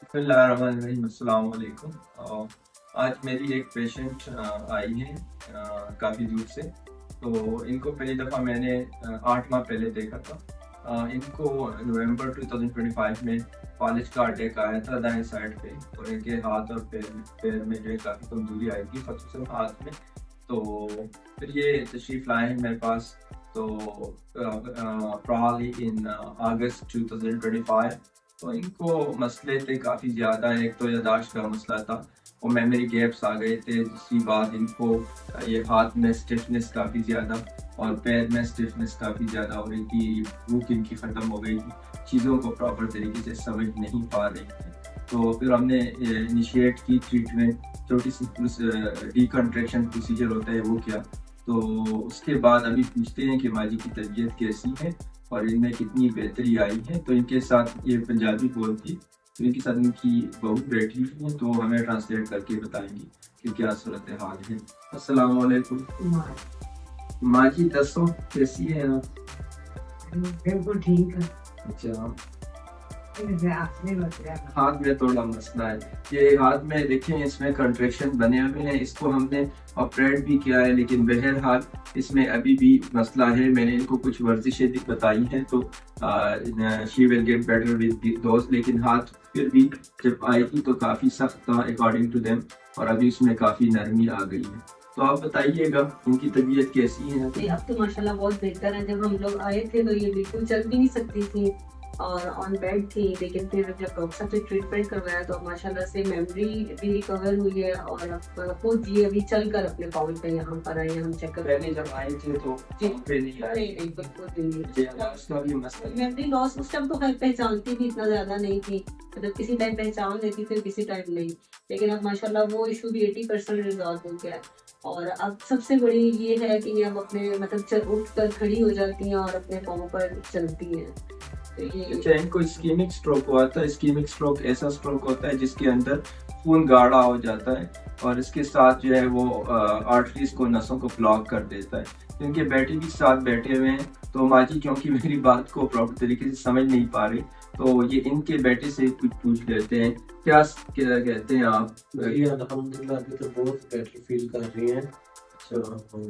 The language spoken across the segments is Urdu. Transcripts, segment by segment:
بسم اللہ الرحمن الرحیم، السلام علیکم۔ آج میری ایک پیشنٹ آئی ہے کافی دور سے۔ تو ان کو پہلی دفعہ میں نے 8 ماہ پہلے دیکھا تھا۔ ان کو نومبر 2025 میں فالج کا اٹیک آیا تھا دائیں سائڈ پہ، اور ان کے ہاتھ اور پیر میں جو ہے کافی کمزوری آئی تھی، خصوصاً ہاتھ میں۔ تو پھر یہ تشریف لائے ہیں میرے پاس۔ تو probably in August 2025 تو ان کو مسئلے تھے کافی زیادہ۔ ایک تو یاداشت کا مسئلہ تھا، وہ میموری گیپس آ گئے تھے۔ دوسری بات، ان کو یہ ہاتھ میں اسٹفنس کافی زیادہ اور پیر میں اسٹفنس کافی زیادہ ہو رہی تھی۔ بھوک ان کی ختم ہو گئی تھی، چیزوں کو پراپر طریقے سے سمجھ نہیں پا رہی تھی۔ تو پھر ہم نے انیشیٹ کی ٹریٹمنٹ، چھوٹی سی ڈیکنٹریکشن پروسیجر ہوتا ہے وہ کیا۔ تو اس کے بعد ابھی پوچھتے ہیں کہ ماجی کی طبیعت کیسی ہے اور ان میں کتنی بہتری آئی ہے۔ تو ان کے ساتھ یہ پنجابی بولتی، تو ان کے ساتھ ان کی بہو بیٹھی ہیں، تو ہمیں ٹرانسلیٹ کر کے بتائیں گی کہ کیا صورتحال ہے۔ السلام علیکم ماں جی، دسو کیسی ہے آپ؟ بالکل ٹھیک ہے۔ اچھا، ہاتھ میں تھوڑا مسئلہ ہے، یہ ہاتھ میں دیکھیں اس میں کنٹریکشن بنے ہوئے ہیں۔ اس کو ہم نے آپریٹ بھی کیا ہے، لیکن بہرحال اس میں ابھی بھی مسئلہ ہے۔ میں نے ان کو کچھ ورزشیں بتائی ہیں، تو she will get better with those, لیکن ہاتھ پھر بھی جب آئی تھی تو کافی سخت تھا اکارڈنگ ٹو دیم، اور ابھی اس میں کافی نرمی آ گئی ہے۔ تو آپ بتائیے گا ان کی طبیعت کیسی ہے؟ اب تو ماشاءاللہ بہت بہتر ہے۔ جب ہم لوگ آئے تھے تو یہ بالکل چل بھی نہیں سکتی تھی اور آن بیڈ تھی، لیکن پھر جب ڈاکٹر صاحب سے ٹریٹمنٹ کروایا تو ماشاءاللہ سے میموری بھی ریکور ہوئی ہے، اور اب خود یہ ابھی چل کر اپنے پاؤں پہ یہاں پر آئے ہیں۔ ہم چیک کر پہلے جب آئے تھے تو نہیں بالکل نہیں، اس کا بھی مسئلہ میموری لاس اس ٹائم تو پہچانتی بھی اتنا زیادہ نہیں تھی، مطلب کسی ٹائم پہچان لیتی پھر کسی ٹائم نہیں، لیکن اب ماشاءاللہ وہ ایشو بھی 80% ریزالو ہو گیا ہے۔ اور اب سب سے بڑی یہ ہے کہ یہ اب اپنے مطلب اٹھ کر کھڑی ہو جاتی ہیں اور اپنے پاؤں پر چلتی ہیں۔ اچھا، ان کو اسکیمک سٹروک ہوا تھا۔ اسکیمک سٹروک ایسا سٹروک ہوتا ہے جس کے اندر خون گاڑھا ہو جاتا ہے، اور اس کے ساتھ جو ہے وہ آرٹریز کو، نسوں کو بلاک کر دیتا ہے۔ ان کے بیٹے بھی ساتھ بیٹھے ہوئے ہیں، تو ماجی کیونکہ میری بات کو پراپر طریقے سے سمجھ نہیں پا رہی، تو یہ ان کے بیٹے سے کچھ پوچھ لیتے ہیں۔ کیا کہتے ہیں آپ؟ جی الحمدللہ ابھی تو بہت بیٹر فیل کر رہی ہیں۔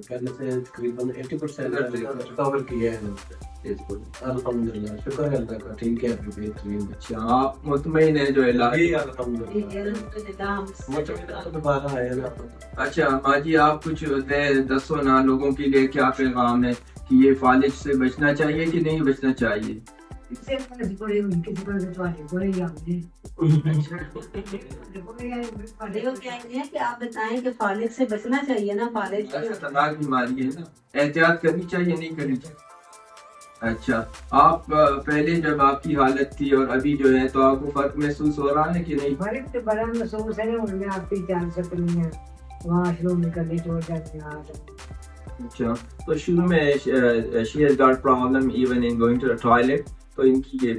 پہلے سے تقریباً 80% ریکور کیا ہے۔ الحمدللہ، شکر ہے اللہ کا، ٹھیک ہے ابھی بہترین۔ اچھا، آپ مطمئن ہیں جو علاج؟ جی الحمدللہ، مطمئن دوبارہ آیا نا۔ اچھا ماجی، آپ کچھ دسو نا لوگوں کے لیے کیا پیغام ہے کہ یہ فالج سے بچنا چاہیے کہ نہیں بچنا چاہیے؟ کہ آپ بتائیں کہ فالج سے بچنا چاہیے نا، فالج خطرناک بیماری ہے نا، احتیاط کرنی چاہیے نہیں کرنی چاہیے؟ اچھا، آپ پہلے جب آپ کی حالت تھی اور ابھی جو ہے تو آپ کو فرق محسوس ہو رہا ہے کہ نہیں؟ فرق تو بڑا محسوس ہے، ان میں آپ کی جان سکنی ہے، واش روم نکلنے چھوڑ جاتے ہیں۔ اچھا، تو شروع میں she has got problem even in going to the toilet، تو ان کی یہ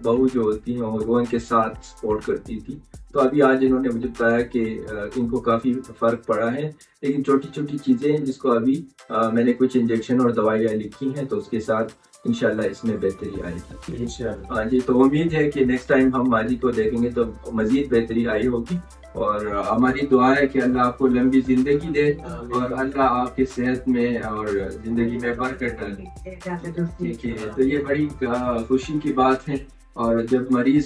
بہو جو ہوتی ہیں وہ ان کے ساتھ سپورٹ کرتی تھی۔ تو ابھی آج انہوں نے مجھے بتایا کہ ان کو کافی فرق پڑا ہے، لیکن چھوٹی چھوٹی چیزیں ہیں جس کو ابھی میں نے کچھ انجیکشن اور دوائیاں لکھی ہیں، تو اس کے ساتھ انشاءاللہ اس میں بہتری آئے گی انشاءاللہ۔ ہاں جی، تو امید ہے کہ نیکسٹ ٹائم ہم ماجی کو دیکھیں گے تو مزید بہتری آئی ہوگی، اور ہماری دعا ہے کہ اللہ آپ کو لمبی زندگی دے اور اللہ آپ کی صحت میں اور زندگی میں برکت ڈالے۔ ٹھیک ہے، تو یہ بڑی خوشی کی بات ہے، اور جب مریض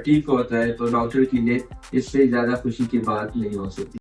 ٹھیک ہوتا ہے تو ڈاکٹر کے لیے اس سے زیادہ خوشی کی بات نہیں ہو سکتی۔